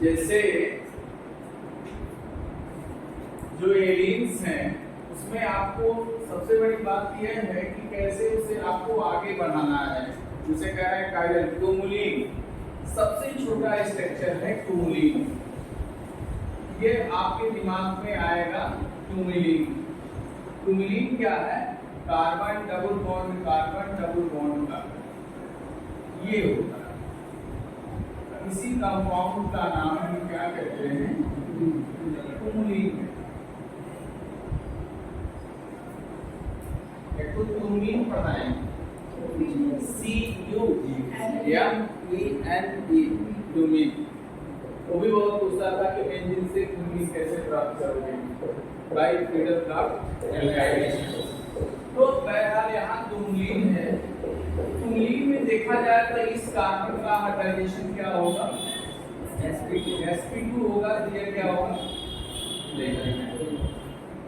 जैसे जो एलियंस हैं उसमें आपको सबसे बड़ी बात यह है कि कैसे उसे आपको आगे बढ़ाना है। जिसे कह रहे हैं काइरल टूमुलिन, सबसे छोटा स्ट्रक्चर है टूमुलिन। ये आपके दिमाग में आएगा टूमुलिन। टूमुलिन क्या है? Carbon double bond carbon double bond carbon, ये होता है। इसी कंपाउंड का नाम हम क्या कहते हैं? टूमुलिन। तो टूमुलिन पढ़ाएंगे, CUMENE टूमुलिन। वो भी बहुत पूछता था कि एंजिन से टूमुलिन कैसे प्राप्त करोगे? By Friedel Crafts alkylation. तो बहरहाल यहाँ टूमुलिन है। टूमुलिन में देखा जाए तो इस कार्बन का हाइड्राइजेशन क्या होगा? sp2 होगा। ये क्या होगा?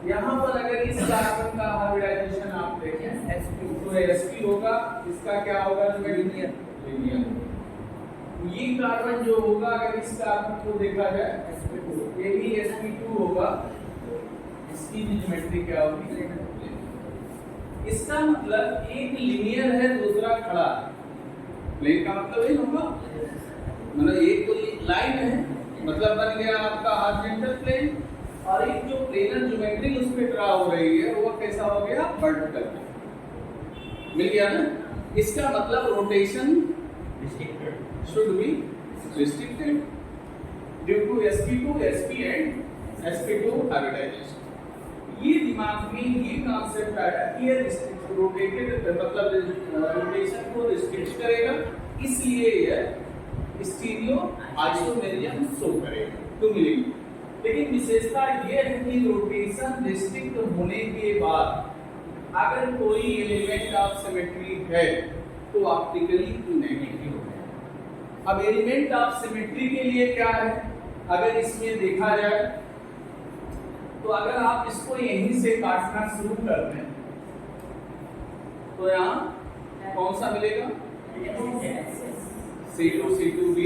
यहाँ पर अगर इस कार्बन का हाइब्रिडाइजेशन आप देखें sp2 तो sp होगा। इसका क्या होगा? लिनियर। ये कार्बन जो होगा, अगर इस कार्बन को देखा जाए sp2, ये भी sp2 होगा। इसकी ज्योमेट्री क्या होगी? इसका मतलब एक लिनियर है, दूसरा खड़ा है। प्लेन का मतलब ये होगा, मतलब एक तो लाइन है, मतलब बन गया आपका हॉरिजॉन्टल प्लेन, और एक जो प्लेनर ज्योमेट्री उस पे ड्रा हो रही है वो कैसा हो गया? वर्टिकल। मिल गया ना? इसका मतलब rotation should be restricted due to sp2 sp and sp2 hybridization। ये दिमाग में ये कॉन्सेप्ट आया कि ये रोटेटेड मतलब रोटेशन को रिस्ट्रिक्ट करेगा, इसलिए ये स्टीरियो आइसोमेरिज्म शो करेगा टूमुलिन। लेकिन विशेषता ये है कि रोटेशन रिस्ट्रिक्ट होने के बाद अगर कोई एलिमेंट ऑफ सिमेट्री है तो ऑप्टिकली नेगेटिव है। अब एलिमेंट ऑफ सिमेट्री के लिए क्या है? अगर इसमें देखा जाए तो अगर आप इसको यहीं से काटना शुरू कर दें तो यहाँ कौन सा मिलेगा? C2 C2B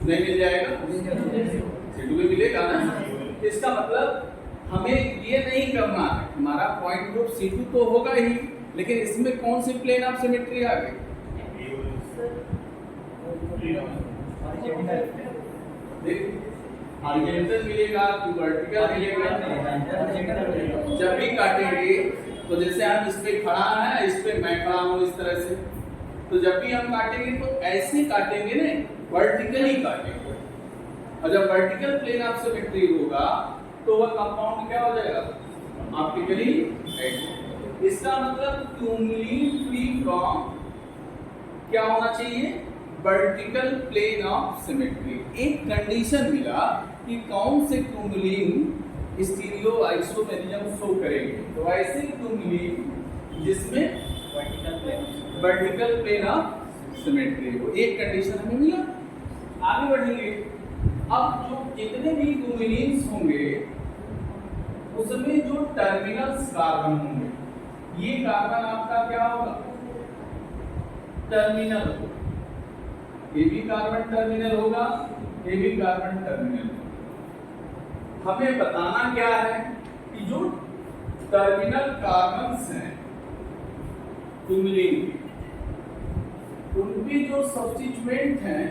नहीं मिल जाएगा? C2B मिलेगा ना? इसका मतलब हमें ये नहीं करना है, हमारा पॉइंट ग्रुप C2 तो होगा ही, लेकिन इसमें कौन सी प्लेन ऑफ सिमेट्री आ गई? हॉरिजॉन्टल मिलेगा कि वर्टिकल मिलेगा? जब भी काटेंगे तो जैसे हम इस पे खड़ा है, इस पे मैं खड़ा हूँ इस तरह से, तो जब भी हम काटेंगे तो ऐसे काटेंगे ना, वर्टिकली काटेंगे। और जब वर्टिकल प्लेन ऑफ सिमेट्री होगा तो वह कंपाउंड क्या हो जाएगा? Optically act. इसका मतलब टूमुलिन फ्री फ्रॉम क्या होना चाहिए? Vertical plane of symmetry. एक कंडीशन मिला कि कौन से टूमुलिन स्टीरियो आइसोमेरिज्म शो करेंगे, तो ऐसे टूमुलिन जिसमें वर्टिकल प्लेन ऑफ सिमेट्री हो। एक कंडीशन हमें मिला। आगे बढ़ेंगे। अब जो जितने भी टूमुलिन्स होंगे उसमें जो टर्मिनल्स कार्बन होंगे, ये कार्बन आपका क्या होगा? टर्मिनल होगा। ये भी कार्बन टर्मिनल होगा, ये भी कार्बन टर्मिनल होगा। हमें बताना क्या है कि जो टर्मिनल कार्बन्स हैं टूमुलिन के, उनके जो सब्स्टिट्यूएंट हैं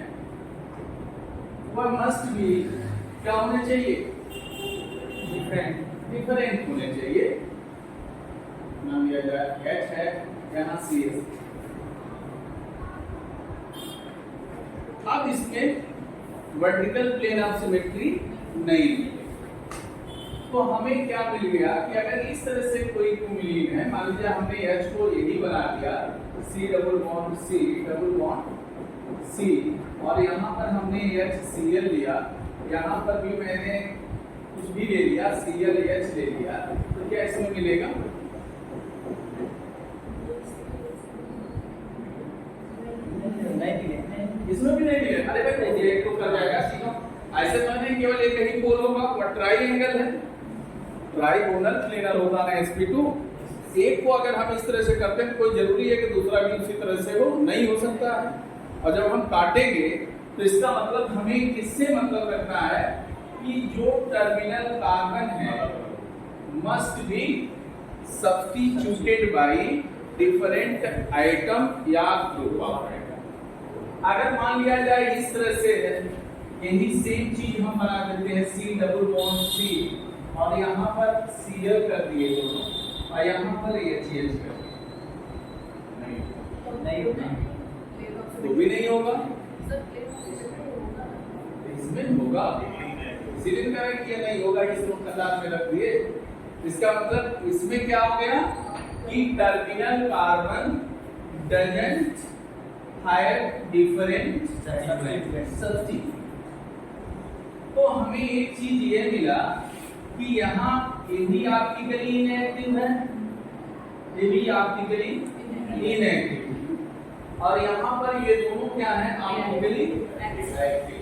वह मस्ट भी क्या होने चाहिए? डिफरेंट होने चाहिए। नाम लिया जाए H है, यहाँ CS। अब इसमें वर्टिकल प्लेन ऑफ सिमेट्री नहीं मिले तो हमें क्या मिल गया कि अगर इस तरह से कोई टूमुलिन है, मान लीजिए हमने H को यही बना दिया, C double bond C double bond C, और यहाँ पर हमने HCl लिया, यहाँ पर भी मैंने कुछ भी ले लिया, ClH ले लिया, तो क्या इसमें मिलेगा? इसमें भी नहीं मिलेगा। अरे भाई एक तो कर जाएगा सीधा, ऐसे तो नहीं केवल एक ही पोल होगा, वह ट्राइएंगल है, ट्राइगोनल प्लेनर होता है sp2। एक को अगर हम इस तरह से करते हैं, कोई जरूरी है कि दूसरा भी उसी तरह से हो? नहीं हो सकता है। और जब हम काटेंगे तो इसका मतलब हमें किससे मतलब रखना है कि जो टर्मिनल कार्बन है must be substituted by different item या ग्रुप ऑफ आइटम। अगर मान लिया जाए इस तरह से यही सेम चीज हम बना देते हैं सी डबल बॉन्ड सी और यहाँ पर Cl कर दिए दोनों और यहाँ पर HCl कर दिए, नहीं तो भी नहीं होगा, इसमें होगा, इसीलिए कह रहे कि ये नहीं होगा, इसको कतार में रख दिए। इसका मतलब इसमें क्या हो गया कि terminal carbon doesn't have different substitute. तो हमें एक चीज ये मिला कि यहाँ ये भी ऑप्टिकली इनएक्टिव है, ये भी ऑप्टिकली इनएक्टिव और यहाँ पर ये दोनों क्या है ऑप्टिकली एक्टिव।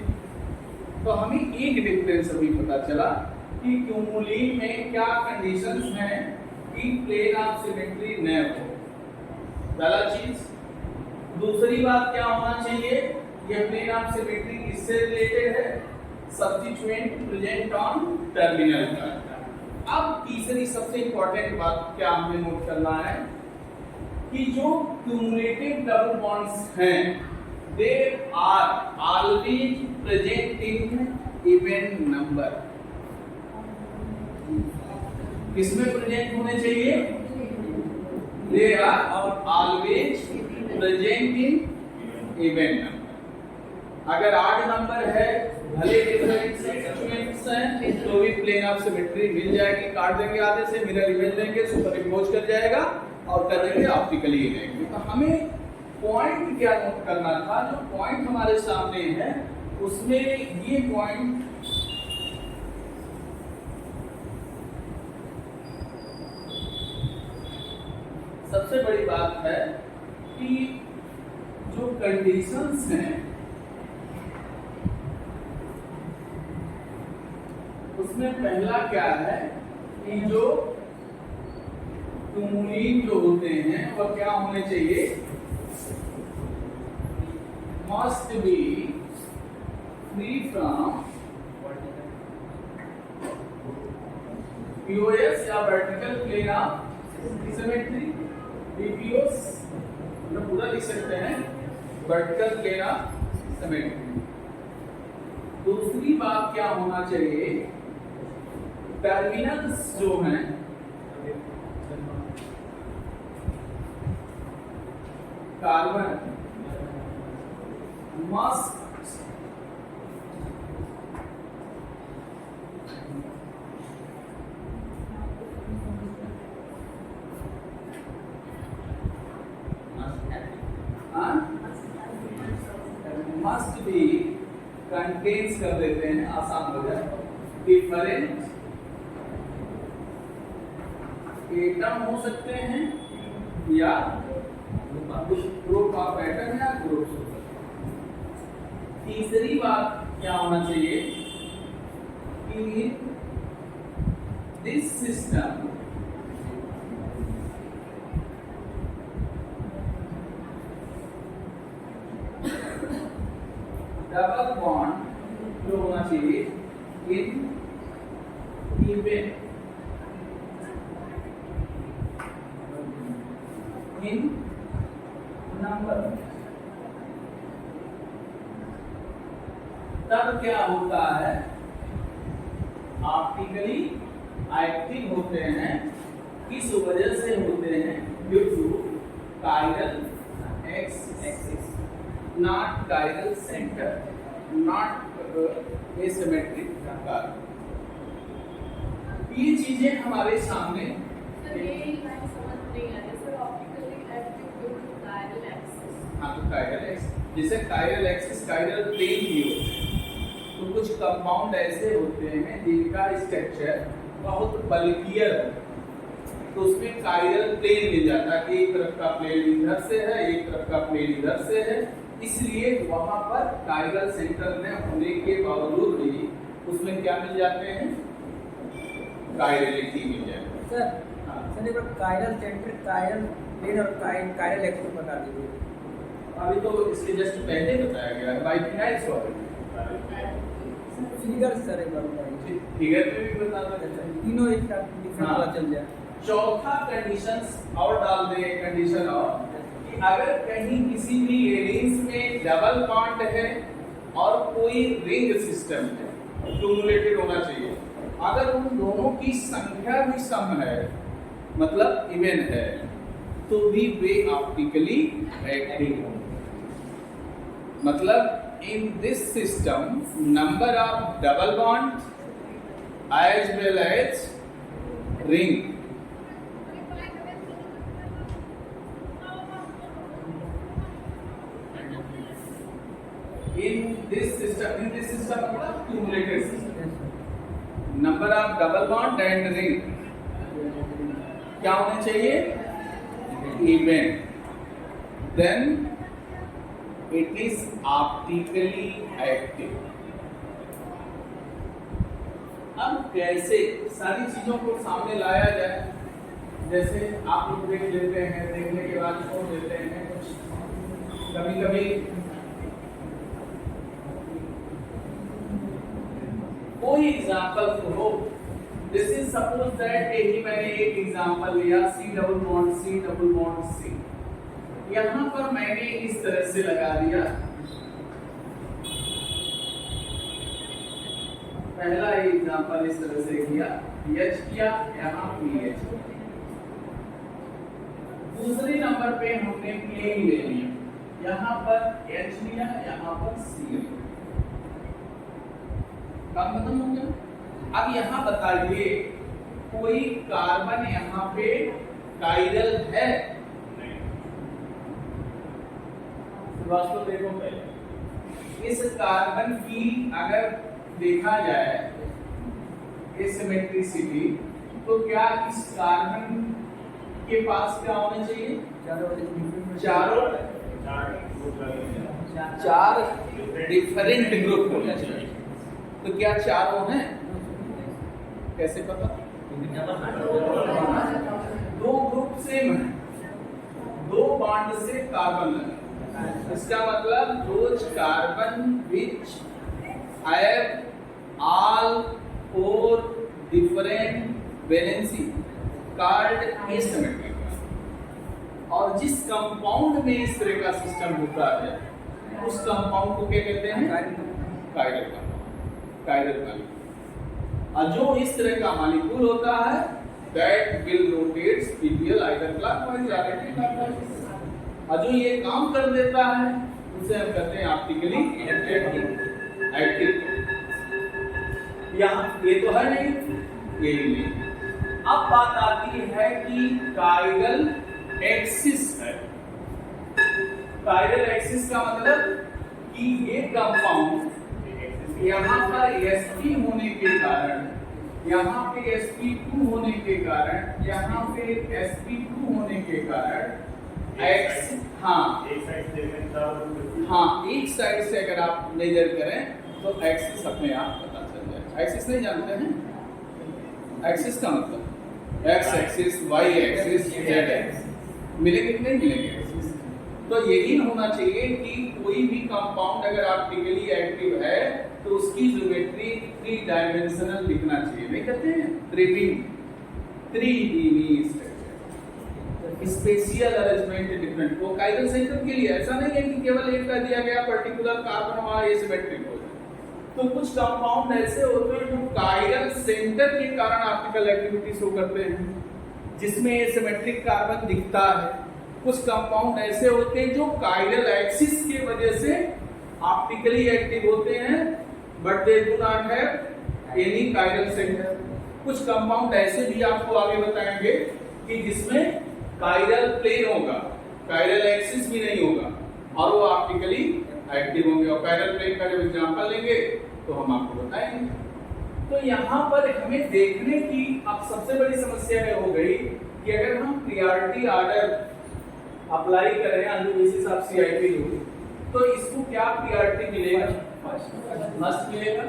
तो हमें एक डिफरेंस अभी पता चला कि क्यूमुलिन में क्या कंडीशंस हैं कि प्लेन ऑफ सिमेट्री न हो, पहला चीज। दूसरी बात क्या होना चाहिए, ये प्लेन ऑफ सिमेट्री किससे रिलेटेड है, substituent present on terminal carbon. अब तीसरी सबसे इंपॉर्टेंट बात क्या हमें नोट करना है कि जो क्यूमुलेटिव डबल बॉन्ड्स हैं they are always present in even number. किसमें प्रेजेंट होने चाहिए, they are always present in even number. अगर आड नंबर है भले डिफरेंट सब्स्टिट्यूएंट्स हैं तो भी प्लेन ऑफ सिमेट्री मिल जाएगी, काट देंगे आधे से, मिरर इमेज लेंगे, सुपर इम्पोज कर जाएगा और कर देंगे ऑप्टिकली इमेज। तो हमें पॉइंट क्या नोट करना था, जो पॉइंट हमारे सामने है उसमें ये पॉइंट सबसे बड़ी बात है कि जो कंडीशंस हैं उसमें पहला क्या है कि जो क्यूमुलिन जो होते हैं वह क्या होने चाहिए, must be free from POS या वर्टिकल प्लेन ऑफ सिमेट्री। पीपीओस मतलब पूरा लिख सकते हैं, वर्टिकल प्लेन ऑफ सिमेट्री। दूसरी बात क्या होना चाहिए, टर्मिनल्स जो हैं carbon must must be contains कर देते हैं, आसान हो जाए, डिफरेंट एटम हो सकते हैं या ग्रुप ऑफ एटम या ग्रुप्स हो सकते हैं। तीसरी बात क्या होना चाहिए कि दिस सिस्टम डबल बॉन्ड जो होना चाहिए इन इवन इन नंबर। तब क्या होता है, ऑप्टिकली एक्टिव होते हैं। किस वजह से होते हैं, due to chiral axis, not chiral centre, not asymmetric carbon. ये चीजें हमारे सामने कायरल एक्सिस, जैसे कायरल एक्सिस कायरल प्लेन भी होते हैं। तो कुछ कंपाउंड ऐसे होते हैं जिनका स्ट्रक्चर बहुत बल्कियर है, तो उसमें कायरल प्लेन मिल जाता है कि एक तरफ का प्लेन इधर से है, एक तरफ का प्लेन इधर से है, इसलिए वहां पर कायरल सेंटर में होने के बावजूद भी उसमें क्या मिल जाते हैं, कायरलिटी मिल जाते हैं। सर एक बार कायरल सेंटर, कायरल प्लेन और कायरल एक्सिस बता दीजिए। अभी तो इसके जस्ट पहले बताया गया है by phenyl solvent. Figure sir एक बार बताइए। फिगर में भी बता दो, तीनों एक साथ डिफरेंट पता चल जाए। चौथा कंडीशंस और डाल दे, कंडीशन और कि अगर कहीं किसी भी एलियंस में डबल बॉन्ड है और कोई रिंग सिस्टम है, क्यूमुलेटेड होना चाहिए, अगर उन दोनों की संख्या भी सम है, मतलब इवन है, तो भी वे ऑप्टिकली एक्टिव होंगे। मतलब in this system number of double bond as well as ring in this system मतलब cumulated system, number of double bond and ring क्या होने चाहिए, even, then it is optically active। अब कैसे सारी चीजों को सामने लाया जाए, जैसे आप लोग देख लेते हैं, देखने के बाद छोड़ देते हैं, कभी कभी कोई एग्जांपल करो। दिस इज सपोज दैट यही मैंने एक एग्जांपल लिया C डबल बॉन्ड C, यहां पर मैंने इस तरह से लगा दिया, पहला एग्जांपल इस तरह से किया, H किया, यहां PH, दूसरे नंबर पे हमने प्लेन ले लिया, यहां पर H लिया, यहां पर C लिया, काम खत्म हो गया। अब यहाँ बताइए कोई कार्बन यहाँ पे काइरल है? वास्तव देखो पहले इस कार्बन की अगर देखा जाए एसिमेट्रिसिटी, तो क्या इस कार्बन के पास क्या होना चाहिए, चार डिफरेंट ग्रुप होने चाहिए। तो क्या चारों हैं? कैसे पता? दो ग्रुप सेम है, दो बॉन्ड से कार्बन लगा, इसका मतलब those carbon which have all four different valency called asymmetric. और जिस कंपाउंड में इस तरह का सिस्टम होता है उस कंपाउंड को क्या कहते हैं, काइरल का। और जो इस तरह का मॉलिक्यूल होता है that will rotate PPL either clockwise or anti-clockwise, और जो ये काम कर देता है उसे हम कहते हैं ऑप्टिकली एक्टिव। यहाँ ये तो है नहीं, ये भी नहीं। अब बात आती है कि काइरल एक्सिस है। काइरल एक्सिस का मतलब कि ये कंपाउंड यहाँ पर sp होने के कारण, यहाँ पे sp2 होने के कारण, यहाँ पे sp2 होने के कारण x, एक साइड से अगर आप मेजर करें तो एक्सिस अपने आप पता चल जाए। एक्सिस नहीं जानते हैं? एक्सिस का मतलब x axis, y axis, z axis मिलेंगे कि नहीं मिलेंगे? तो यही होना चाहिए कि कोई भी कंपाउंड अगर ऑप्टिकली एक्टिव है तो उसकी ज्योमेट्री 3 डायमेंशनल दिखना चाहिए, नहीं कहते हैं tripping, 3D structure, spatial arrangement different. वो काइरल सेंटर के लिए ऐसा नहीं है कि केवल एक का दिया गया पर्टिकुलर कार्बन वहां एसिमेट्रिक हो जाए। तो कुछ कंपाउंड ऐसे होते हैं जो काइरल सेंटर के कारण ऑप्टिकल एक्टिविटी शो करते हैं, जिसमें एसिमेट्रिक कार्बन दिखता है। कुछ कंपाउंड ऐसे होते हैं जो काइरल एक्सिस की वजह से ऑप्टिकली एक्टिव होते हैं but they do not have any chiral centre. कुछ कंपाउंड ऐसे भी आपको आगे बताएंगे कि जिसमें काइरल प्लेन होगा, काइरल एक्सिस भी नहीं होगा और वो ऑप्टिकली एक्टिव होंगे। और काइरल प्लेन का जब एग्जांपल लेंगे तो हम आपको बताएंगे। तो यहाँ पर हमें देखने की अब सबसे बड़ी समस्या ये हो गई कि अगर हम प्रायोरिटी ऑर्डर अप्लाई करें on the basis of CIP rule, तो इसको क्या प्रायोरिटी मिलेगा? मस्ट मिलेगा।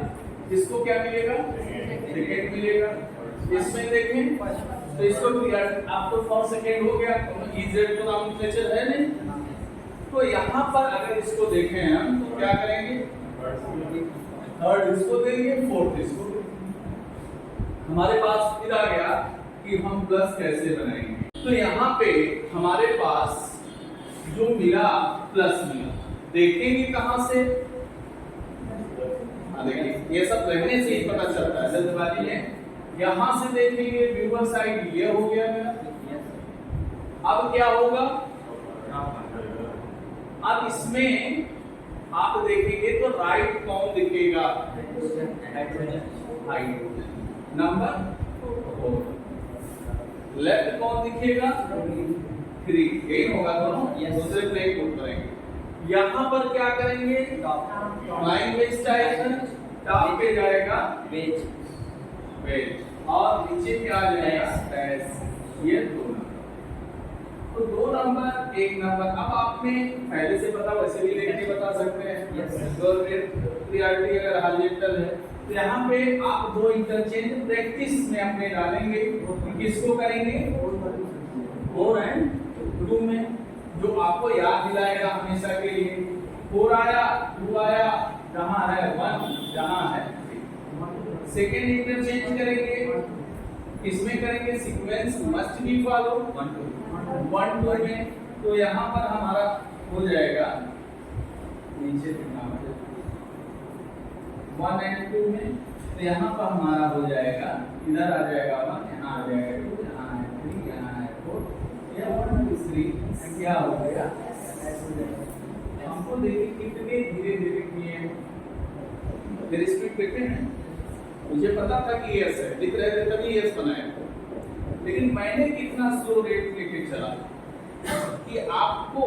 इसको क्या मिलेगा? सेकंड मिलेगा। इसमें देखें तो इसको प्रायोरिटी, आप तो फॉर सेकंड हो गया, EZ तो नॉमेनक्लेचर है नहीं, तो यहाँ पर अगर इसको देखें हम तो क्या करेंगे, थर्ड इसको देंगे, फोर्थ इसको देंगे। हमारे पास फिर आ गया कि हम प्लस कैसे बनाएंगे। तो यहाँ पे हमारे पास जो मिला प्लस मिला, देखेंगे कहां से, देखिए ये सब रहने से ही पता चलता है जल्दबाजी में। यहां से देखेंगे व्यूअर साइड ये हो गया मेरा। अब क्या होगा, अब इसमें आप देखेंगे तो राइट कौन दिखेगा, हाइड्रोजन नंबर 4, लेफ्ट कौन दिखेगा 3, गेन होगा दोनों, दूसरे प्लेट को करेंगे। यहाँ पर क्या करेंगे, लाइन वेज डायरेक्शन, टॉप पे जाएगा वेज वेज और नीचे क्या आ जाएगा एस, ये 2 नंबर। तो 2 नंबर 1 नंबर। अब आपने पहले से पता, वैसे भी देख के बता सकते हैं। तो प्रियॉरिटी अगर हाइजेक्टर है तो यहाँ पे आप 2 इंटरचेंज प्रैक्टिस में अपने डालेंगे। किसको करेंगे, 4 एंड 2 में, जो आपको याद दिलाएगा हमेशा के लिए। 4 आया, 2 आया, जहां है 1, जहां है 3। सेकेंड इंटरचेंज करेंगे, इसमें करेंगे सीक्वेंस मस्ट बी फॉलो 1 2 में। तो यहाँ पर हमारा हो जाएगा नीचे 1 एंड 2 में। तो यहाँ पर हमारा हो जाएगा, इधर आ जाएगा 1, यहाँ आ जाएगा 2, यहाँ है 3, यहाँ है 4, यह 1 2 3 क्या हो गया। हमको देखिए कितने धीरे धीरे किए हैं, मेरी स्पीड देखे हैं। मुझे पता था कि यस है, दिख रहे थे तभी यस बनाया, लेकिन मैंने कितना स्लो रेट लेके चला कि आपको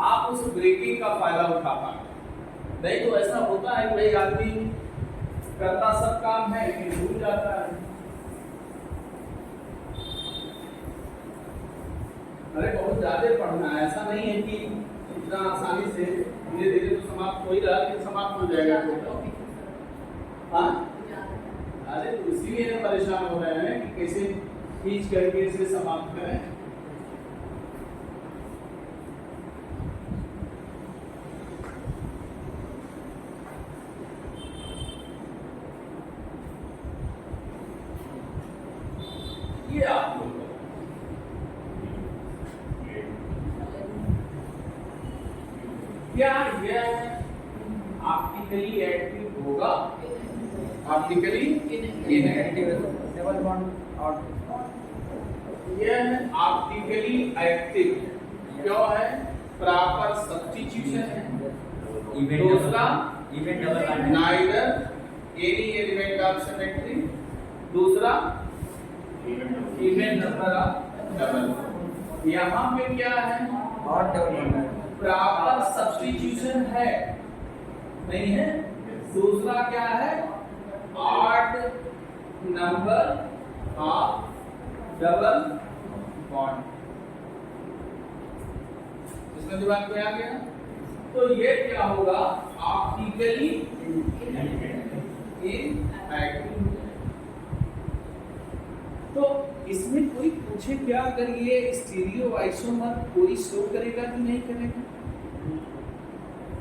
आप उस ब्रेकिंग का फायदा उठा पाए। नहीं तो ऐसा होता है कि भाई आदमी करता सब काम है लेकिन भूल जाता है। अरे बहुत ज्यादा पढ़ना है, ऐसा नहीं है कि इतना आसानी से, धीरे धीरे तो समाप्त हो ही रहा है, समाप्त हो जाएगा। हाँ, अरे तो इसीलिए परेशान हो रहे हैं कि कैसे खींच करके इसे समाप्त करें। ये आप लोग क्या यह ऑप्टिकली एक्टिव होगा, ऑप्टिकली इनएक्टिव। डबल बॉन्ड और यह ऑप्टिकली एक्टिव क्यों है, प्रॉपर सब्स्टिट्यूशन है। दूसरा event double neither any element of symmetry, दूसरा इवेंट नंबर ऑफ डबल। यहाँ पे क्या है, और डबल बॉन्ड प्रॉपर सब्स्टिट्यूशन है, नहीं है। दूसरा क्या है, odd number of double bond. इसमें दिमाग में आ गया। तो ये क्या होगा, ऑप्टिकली इनएक्टिव। तो इसमें कोई पूछे क्या, अगर ये स्टीरियो आइसोमर कोई शो करेगा कि नहीं करेगा?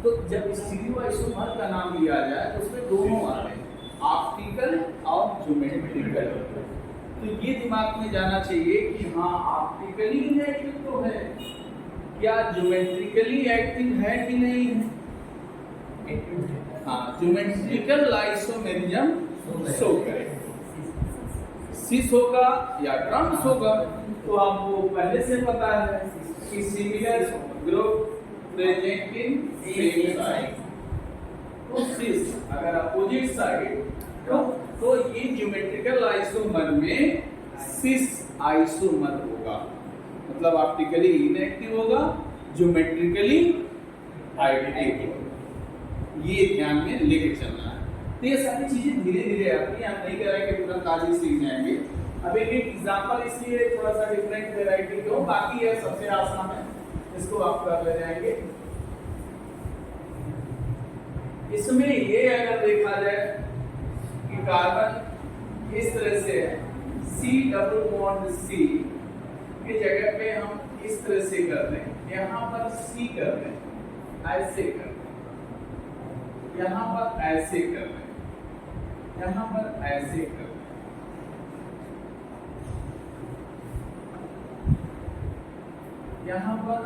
तो जब स्टीरियो आइसोमर का नाम लिया जाए तो उसमें दोनों आते हैं, ऑप्टिकल और ज्योमेट्रिकल। तो ये दिमाग में जाना चाहिए कि हाँ ऑप्टिकली इनएक्टिव तो है, क्या ज्योमेट्रिकली एक्टिव है कि नहीं है? हाँ, ज्योमेट्रिकल आइसोमेरिज्म शो करेगा, सिस होगा या ट्रांस होगा। तो आपको पहले से पता है कि similar group presenting same side, तो सिस अगर अपोजिट साइड तो ये ज्योमेट्रिकल आइसोमर में सिस आइसोमर होगा, मतलब ऑप्टिकली इनएक्टिव होगा, ज्योमेट्रिकली एक्टिव होगा। ये ध्यान में लेके चलना है। तो ये सारी चीजें धीरे धीरे आती हैं, हम नहीं कह रहे कि तुरंत आज ही सीख जाएंगे। अब एक एग्जांपल इसलिए थोड़ा सा डिफरेंट वैरायटी दो, बाकी ये सबसे आसान है, इसको आप कर ले जाएंगे। इसमें ये अगर देखा जाए कि कार्बन इस तरह से है, C डबल बॉन्ड C की जगह पे हम इस तरह से कर दें यहाँ पर C कर रहे हैं, ऐसे कर रहे हैं, यहाँ पर ऐसे कर रहे हैं, यहाँ पर ऐसे कर रहे हैं, यहाँ पर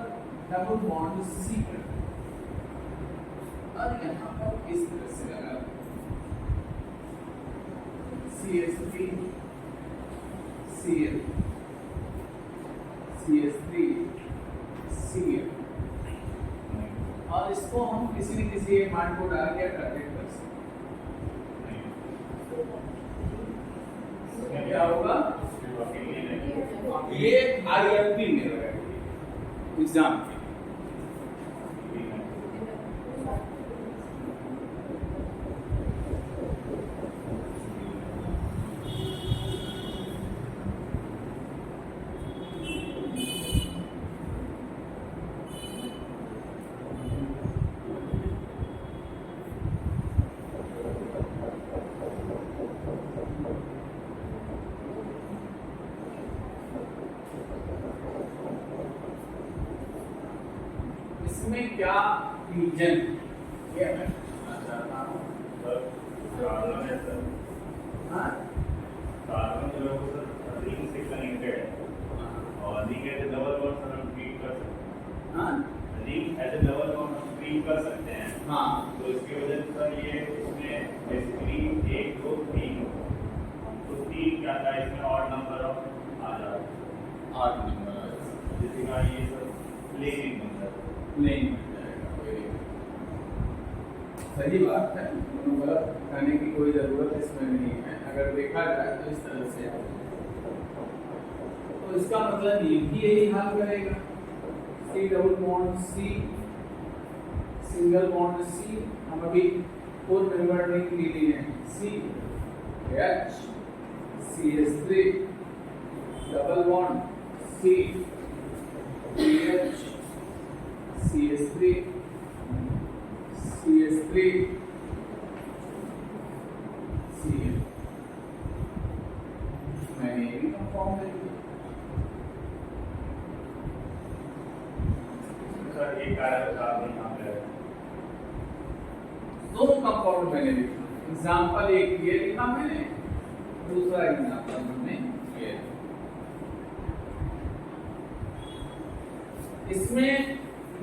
डबल बॉन्ड C कर रहे हैं और यहाँ पर इस तरह से लगा रहे हैं CH3 Cl CH3 Cl और इसको हम किसी न किसी एक मान को डाल के टारगेट कर सकते हैं। क्या होगा? ये IFP में लगाएंगे एग्जाम के। इसमें क्या रीजन ये मैं पूछना चाहता हूँ। हाँ कार्बन जो है वो सर रिंग से कनेक्टेड है और ring as a double bond sir हम ट्रीट कर सकते हैं। हाँ ring as a double bond हम ट्रीट कर सकते हैं। हाँ तो इसकी वजह से सर ये इसमें बेसिकली 1 2 3 तो 3 क्या था इसमें ऑड नंबर ऑफ आ जाता है 8 नंबर जिसके कारण ये सर प्लेनिंग बन जाता है। नहीं बन जाएगा। सही बात है, गलत कहने की कोई जरूरत इसमें नहीं है। अगर देखा जाए तो इस तरह से तो इसका मतलब ये भी यही हाल करेगा। C double bond C single bond C हम अभी 4 मेंबर रिंग ली है C H CH3 double bond C CH CH3 CH3 Cl मैंने ये भी कंपाउंड ले लिया। सर एक कार्बन यहाँ पे है। दोनों कंपाउंड मैंने लिखा। एग्जाम्पल एक ये लिखा मैंने, दूसरा एग्जाम्पल हमने ये लिखा। इसमें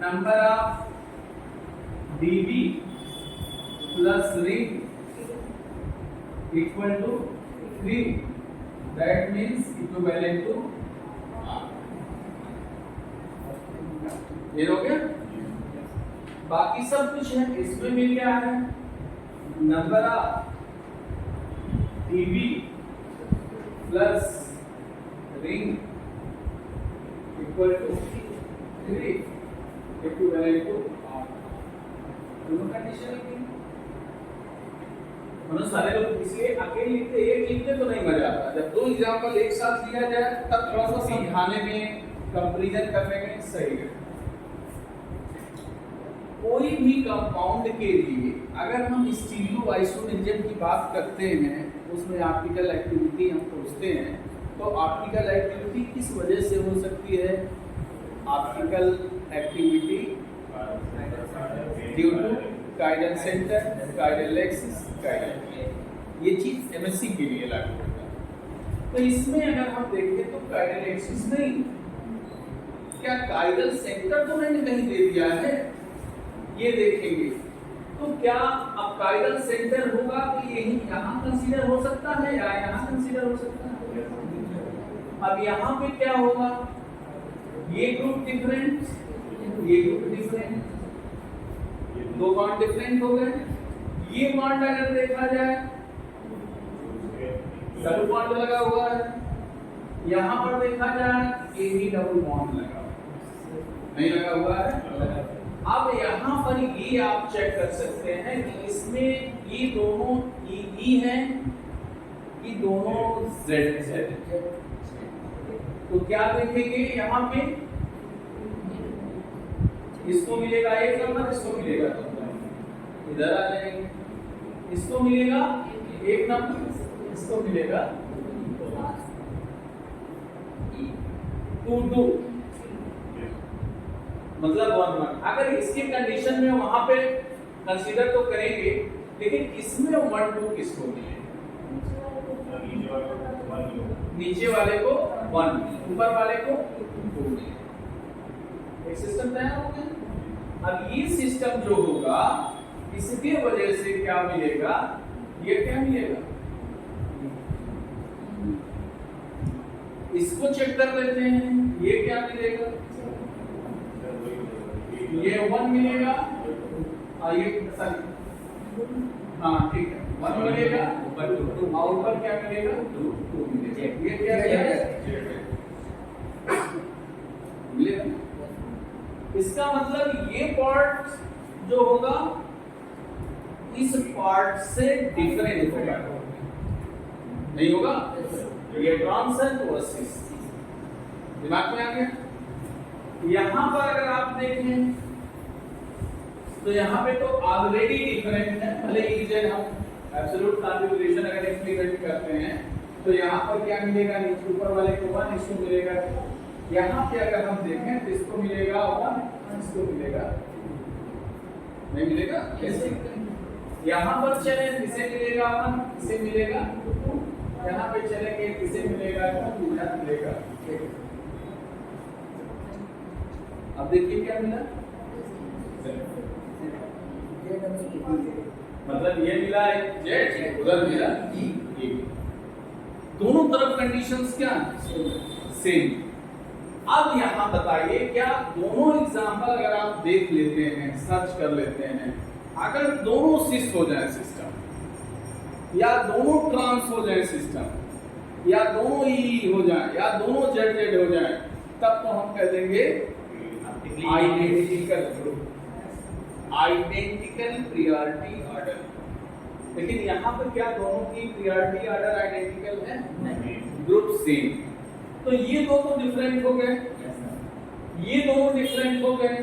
number of dB plus ring equal to 3, that means equivalent to R। ये हो गया। बाकी सब कुछ है इसमें भी क्या है, number of dB plus ring equal to 3 equivalent to R। दोनों कंडीशन लिखी। मतलब सारे लोग इसलिए अकेले लिखते एक लिखते तो नहीं मजा आता। जब दो एग्जांपल एक साथ लिया जाए तब थोड़ा सा समझाने में कंपैरिजन करने में सही है। कोई भी कंपाउंड के लिए अगर हम स्टीरियो आइसोमेरिज्म की बात करते हैं, उसमें ऑप्टिकल एक्टिविटी हम पूछते हैं, तो ऑप्टिकल एक्टिविटी किस वजह से हो सकती है? Optical activity due to काइडल centre, काइडल axis, काइडल, ये चीज एमएससी के लिए लागू होता है। तो इसमें अगर हम देखें तो काइडल एक्सिस नहीं, क्या काइडल सेंटर तो मैंने कहीं दे दिया है, ये देखेंगे तो क्या अब काइडल सेंटर होगा तो यही यहाँ कंसीडर हो सकता है या यहाँ कंसीडर हो सकता है? अब यहाँ पे क्या होगा, ये ग्रुप डिफरेंट, ये ग्रुप डिफरेंट, दो बॉन्ड डिफरेंट हो गए। ये बॉन्ड अगर देखा जाए डबल बॉन्ड लगा हुआ है, यहाँ पर देखा जाए ये भी डबल बॉन्ड लगा हुआ है, नहीं लगा हुआ है। अब यहाँ पर ये आप चेक कर सकते हैं कि इसमें ये दोनों ई हैं, ये दोनों जेड है। तो क्या देखेंगे यहाँ पे, इसको मिलेगा एक नंबर, इसको मिलेगा दो नंबर, इधर आ जाएंगे, इसको मिलेगा एक नंबर, इसको मिलेगा 2 2। मतलब 1 1। अगर इसकी कंडीशन में वहां पे कंसीडर तो करेंगे, लेकिन इसमें 1 2 किसको मिले? नीचे वाले को 1, ऊपर वाले को 2 मिले। एक सिस्टम तैयार हो गया। अब ये सिस्टम जो होगा, इसकी वजह से क्या मिलेगा? ये क्या मिलेगा? इसको चेक कर लेते हैं, ये क्या मिलेगा? ये 1 मिलेगा, ये हाँ ठीक है, 1 मिलेगा, ऊपर 2, और ऊपर क्या मिलेगा? 2 मिलेगा। ये क्या मिलेगा? इसका मतलब ये पार्ट जो होगा इस पार्ट से डिफरेंट होगा, नहीं होगा? ये ट्रांसेंट वर्सेस, दिमाग में आ गया? यहां पर अगर आप देखें तो यहां पे तो ऑलरेडी डिफरेंट है, भले ही जब हम एब्सोल्यूट कॉन्फ़िगरेशन अगर इंप्लीमेंट करते हैं तो यहां पर क्या मिलेगा? नीचे ऊपर वाले को 1, इसको मिलेगा। यहां पे अगर हम देखें तो इसको मिलेगा 1, इसको मिलेगा, नहीं मिलेगा? कैसे? यहां पर चले इसे मिलेगा 1, इसे मिलेगा 2, यहां पे चलेंगे इसे मिलेगा 2, इधर मिलेगा 1। अब देखिए क्या मिला? मतलब ये मिला है जेड, उधर मिला ई। दोनों तरफ कंडीशंस क्या सेम। अब यहां बताइए, क्या दोनों एग्जांपल अगर आप देख लेते हैं, सर्च कर लेते हैं, अगर दोनों सिस हो जाए सिस्टम, या दोनों ट्रांस हो जाए सिस्टम, या दोनों ई हो जाए, या दोनों जेड जेड हो जाए, तब तो हम कह देंगे identical group, identical priority order. लेकिन यहाँ पर क्या दोनों की प्रियोरिटी ऑर्डर आइडेंटिकल है? नहीं, ग्रुप सेम। तो ये दो तो डिफरेंट हो गए, ये दोनों डिफरेंट हो गए।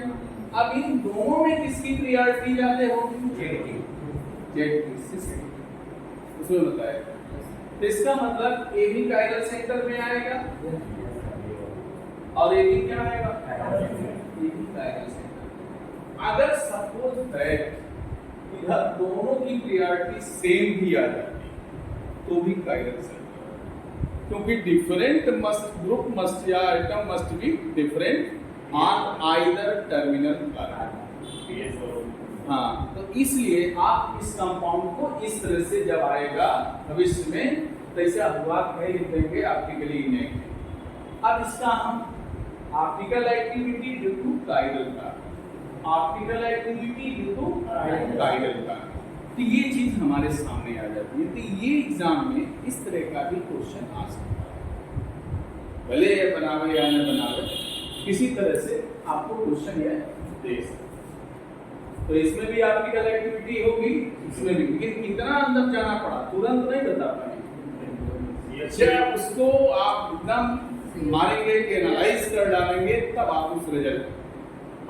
अब इन दोनों में किसकी प्रियोरिटी ज्यादा होगी? जेड की, जेड की, उसमें बताया। तो इसका मतलब ए भी कायरल सेंटर में आएगा और ए भी क्या आएगा? ए भी कायरल सेंटर। अगर सपोज दैट इधर दोनों की प्रियोरिटी सेम भी आ जाती तो भी कायरल सेंटर, क्योंकि डिफरेंट मस्ट ग्रुप मस्ट या item must be different on either terminal order. हाँ, तो इसलिए आप इस कंपाउंड को इस तरह से जब आएगा भविष्य में तो इसे अनुवाद में लिख देंगे ऑप्टिकली नहीं। अब इसका हम optical activity due to chiral का, optical activity due to chiral का, तो ये चीज हमारे सामने आ जाती है। तो ये एग्जाम में इस तरह का भी क्वेश्चन आ सकता है, भले ये बनावे या न बनावे, किसी तरह से आपको क्वेश्चन यह दे सकते। तो इसमें भी ऑप्टिकल एक्टिविटी होगी, इसमें भी, लेकिन कितना अंदर जाना पड़ा तुरंत नहीं बता पाएंगे। जब उसको आप एकदम मारेंगे, एनालाइज कर डालेंगे, तब आप उस रिजल्ट।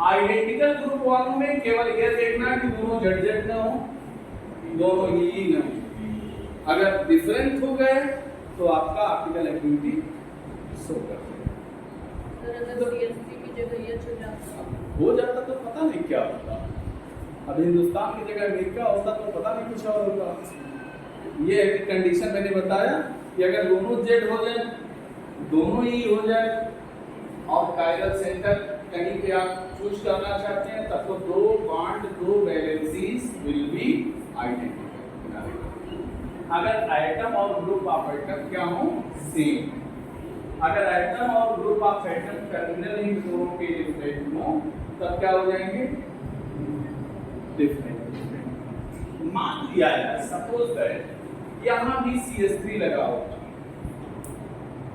आइडेंटिकल ग्रुप वालों में केवल यह देखना कि दोनों जेड जेड न हो, दोनों ही न हो। अगर डिफरेंट हो गए तो आपका ऑप्टिकल एक्टिविटी शो कर हो जाता तो पता नहीं क्या होता। अब हिंदुस्तान की जगह अमेरिका होता तो पता नहीं कुछ और होगा। ये कंडीशन मैंने बताया कि अगर दोनों जेड हो जाए, दोनों ही हो जाए और कायरल सेंटर कहीं पे आप चूज करना चाहते हैं, तब तो दो बॉन्ड, दो वैलेंसीज विल बी आइडेंटिकल। अगर आइटम और ग्रुप ऑफ आइटम क्या हो? सेम। अगर आइटम और group of item terminal in दोनों के डिफरेंट हो, तब क्या हो जाएंगे? डिफरेंट। मान लिया जाए सपोज दैट यहां भी CH3 लगा होगा,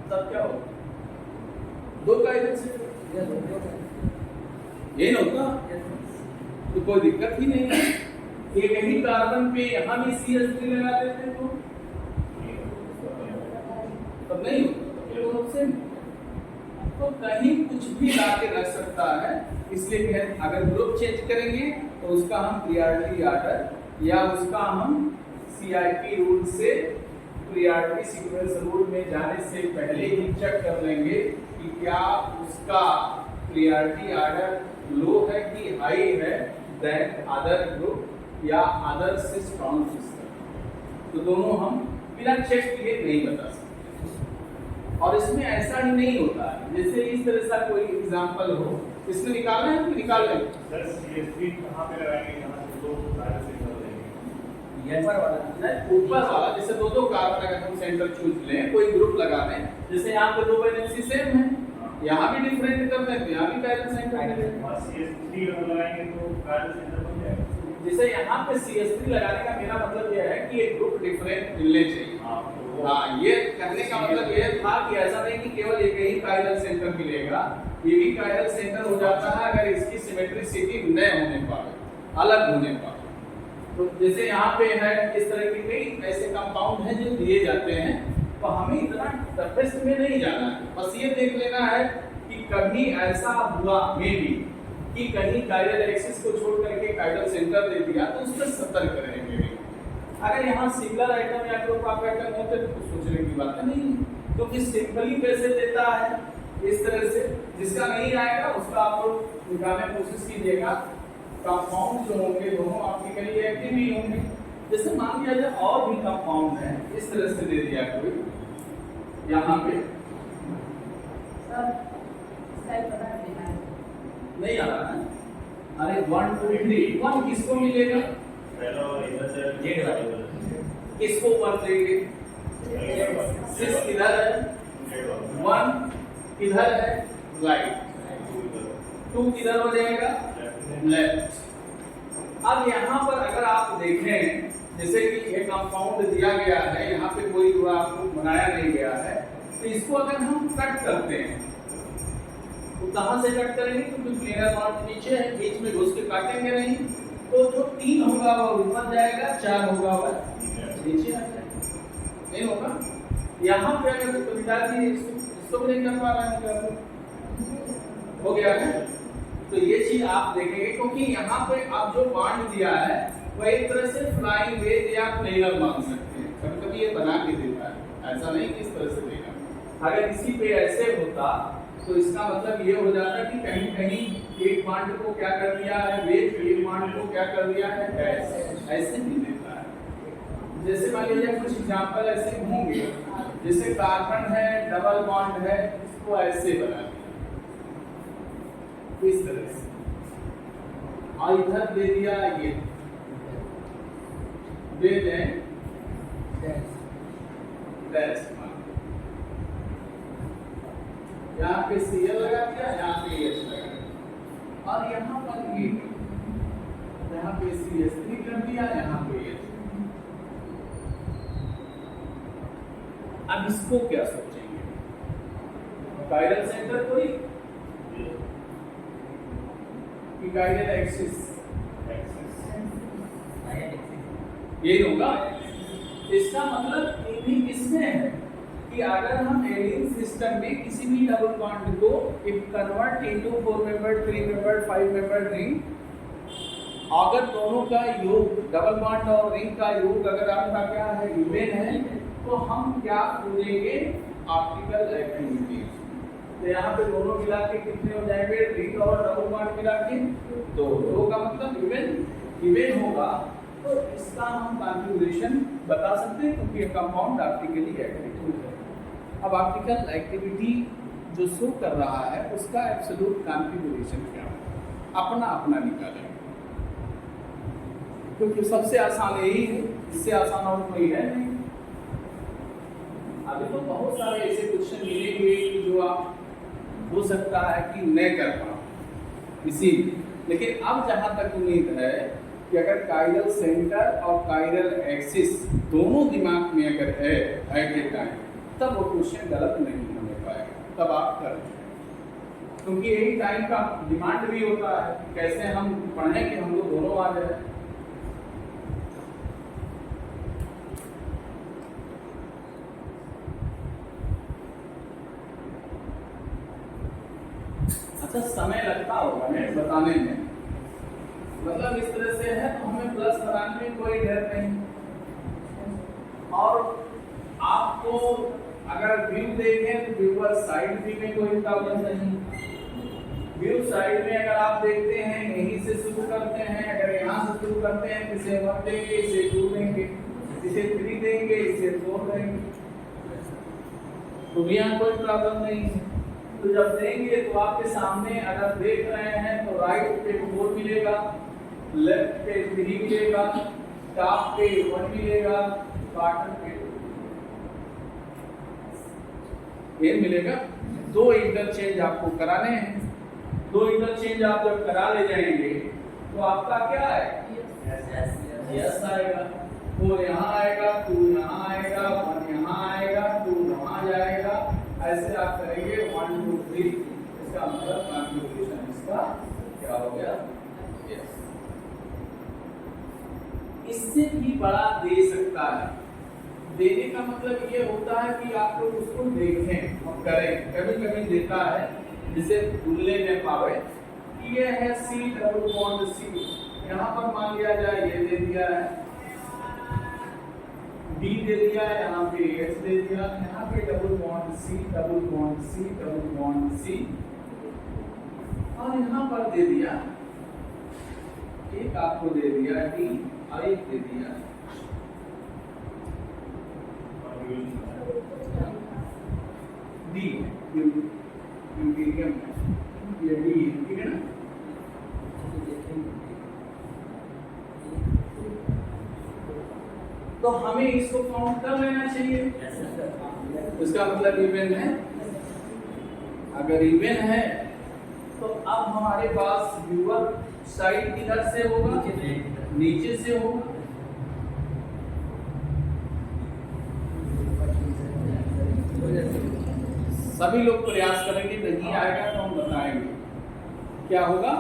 तब क्या होगा? दो कायरल सेंटर ये ना होता तो कोई दिक्कत ही नहीं है। एक ही कार्बन पे यहां भी CH3 लगा देते तो तब नहीं होता। तो कहीं कुछ भी ला के रख सकता है, इसलिए अगर ग्रुप चेंज करेंगे तो उसका हम प्रियोरिटी ऑर्डर या उसका हम CIP रूल से, प्रियोरिटी सीक्वेंस रूल में जाने से पहले ही चेक कर लेंगे कि क्या उसका प्रियोरिटी ऑर्डर लो है कि हाई है दैन अदर ग्रुप या अदर से स्ट्रॉन्ग सिस्टम। तो दोनों हम बिना चेक किए नहीं बता सकते। और इसमें ऐसा ही नहीं होता है, जैसे इस तरह का कोई एग्जांपल हो, इसमें निकालना है तो निकाल लें। सर CSV कहाँ पे लगाएंगे, यहाँ से दो कार्बन सेंटर लेंगे? ये ऊपर वाला नहीं, ऊपर वाला, जैसे दो कार्बन अगर हम सेंटर चूज लें, कोई ग्रुप लगा लें, जैसे यहाँ पे दो वैलेंसी सेम है, यहाँ भी डिफरेंट कर दें तो यहाँ भी कार्बन सेंटर मिलेगा। और CH3 अगर लगाएंगे तो कार्बन सेंटर बन जाएगा। जैसे यहाँ पे CH3 लगाने का मेरा मतलब यह है कि एक ग्रुप डिफरेंट मिलने चाहिए। हाँ, ये कहने का मतलब ये था कि ऐसा नहीं कि केवल एक ही कायरल सेंटर मिलेगा, ये भी कायरल सेंटर हो जाता है अगर इसकी सिमेट्रिसिटी न होने पर, अलग होने पर। तो जैसे यहाँ पे है, इस तरह के कई ऐसे कंपाउंड हैं जो दिए जाते हैं, तो हमें इतना टफेस्ट में नहीं जाना है, बस ये देख लेना है कि कभी ऐसा हुआ मे भी कि कहीं कायरल एक्सिस को छोड़ करके कायरल सेंटर दे दिया तो उससे सतर्क रहेंगे। अगर यहाँ सिमिलर आइटम या ग्रुप ऑफ आइटम होते तो कुछ सोचने की बात नहीं है, क्योंकि सिंपली कैसे देता है इस तरह से। जिसका नहीं आएगा उसका आप लोग निकालने की कोशिश कीजिएगा। कंपाउंड जो होंगे दोनों ऑप्टिकली एक्टिव ही होंगे। जैसे मान लिया जाए और भी कंपाउंड है, इस तरह से दे दिया कोई यहाँ पे, नहीं आ रहा है। अरे 1 2 3 1 किसको मिलेगा? किसको 1 देंगे? 6 किधर है? 1 किधर है? राइट। 2 किधर हो जाएगा? लेफ्ट। अब यहाँ पर अगर आप देखें, जैसे कि एक कंपाउंड दिया गया है, यहाँ पे कोई आपको बनाया नहीं गया है, तो इसको अगर हम कट करते हैं तो कहाँ से कट करेंगे? क्योंकि प्लेनर बॉन्ड नीचे है, बीच में घुस के काटेंगे नहीं, तो जो 3 होगा वह ऊपर जाएगा, 4 होगा वह नीचे आ जाएगा, नहीं होगा। यहाँ पे अगर तो पिताजी इसको भी नहीं कर पा रहे हैं, हो गया है। तो ये चीज आप देखेंगे, क्योंकि यहाँ पे आप जो बॉन्ड दिया है वह एक तरह से फ्लाइंग वेज या प्लेनर मान सकते हैं, कभी कभी ये बना के देता है, ऐसा नहीं कि इस तरह से देगा। अगर इसी पे ऐसे होता तो इसका मतलब ये हो जाता कि कहीं कहीं एक बॉन्ड को क्या कर दिया है वेज, एक बॉन्ड को क्या कर दिया है गैस, ऐसे भी देता है। जैसे मान लीजिए कुछ एग्जांपल ऐसे होंगे, जैसे कार्बन है, डबल बॉन्ड है, इसको ऐसे बना दिया इस तरह से, और इधर दे दिया ये, दे दें डैश, यहाँ पे Cl लगा दिया, यहाँ पे H लगा दिया, और यहाँ पर ये, यहाँ पे CH3 कर दिया, यहाँ पे H। अब इसको क्या सोचेंगे? कायरल सेंटर कोई कि कायरल एक्सिस, ये होगा। इसका मतलब ये भी किसमें है कि अगर हम एलिन सिस्टम में किसी भी डबल बॉन्ड को if convert into 4 member 3 member 5 member ring, अगर दोनों का योग डबल बॉन्ड और रिंग का योग अगर आपका क्या है इवन है, तो हम क्या खोजेंगे? Optical activity. तो यहाँ पे दोनों मिला के कितने हो जाएंगे? रिंग और डबल बॉन्ड मिला के 2 का मतलब इवन होगा। तो इसका हम कॉन्फ़िगरेशन बता सकते हैं, क्योंकि ये कंपाउंड ऑप्टिकली एक्टिव है। अब ऑप्टिकल एक्टिविटी जो शो कर रहा है उसका एब्सोल्यूट कॉन्फ़िगरेशन क्या है, अपना अपना निकालेंगे, क्योंकि सबसे आसान यही है, इससे आसान और कोई है नहीं। अभी तो बहुत सारे ऐसे क्वेश्चन मिलेंगे जो आप हो सकता है कि न कर पाओ इसी, लेकिन अब जहाँ तक उम्मीद है कि अगर कायरल सेंटर और कायरल एक्सिस दोनों दिमाग में अगर है एट ए टाइम, तब वो क्वेश्चन गलत नहीं होने पाएगा, तब आप कर, क्योंकि यही टाइम का डिमांड भी होता है कैसे हम पढ़ें कि हम लोग दोनों आ जाए। अच्छा, समय लगता होगा बताने में, मतलब इस तरह से है तो हमें प्लस बनाने में कोई डर नहीं। और आपको अगर व्यू देखें तो व्यूअर साइड भी में कोई प्रॉब्लम नहीं, व्यू साइड में अगर आप देखते हैं यहीं से शुरू करते हैं, अगर यहाँ से शुरू करते हैं तो इसे 1 देंगे, इसे 2 देंगे, इसे 3 देंगे, इसे 4 देंगे, तो भी यहाँ कोई प्रॉब्लम नहीं है। तो जब देंगे तो आपके सामने अगर देख रहे हैं तो राइट पे 4 मिलेगा, लेफ्ट पे 3 मिलेगा, टॉप पे 1 मिलेगा, बॉटम पे 2 ये मिलेगा। 2 इंटरचेंज आपको कराने हैं। 2 इंटरचेंज आप जब करा ले जाएंगे तो आपका क्या है, यस आएगा, 4 यहाँ आएगा, 2 यहाँ आएगा, 1 यहाँ आएगा, 2 वहाँ जाएगा, ऐसे आप करेंगे 1 2 3। इसका मतलब कॉन्फ़िगरेशन इसका क्या हो गया, यस। इससे भी बड़ा दे सकता है। देने का मतलब ये होता है कि आप लोग उसको देखें और करें। कभी कभी देता है जिसे भूलने में पावे कि ये है C डबल बॉन्ड C, यहाँ पर मान लिया जाए ये दे दिया है, D दे दिया है, यहाँ पे H दे दिया, यहाँ पे double bond C double bond C double bond C, और यहाँ पर दे दिया एक आपको दे दिया D और एक दे दिया D, ड्यूटेरियम ये D है, ठीक है ना। तो हमें इसको काउंट कर लेना चाहिए। इसका मतलब इवन है। अगर इवन है तो अब हमारे पास व्यूअर साइड किधर से होगा, नीचे से होगा। सभी लोग प्रयास करेंगे, नहीं आएगा तो हम बताएंगे क्या होगा।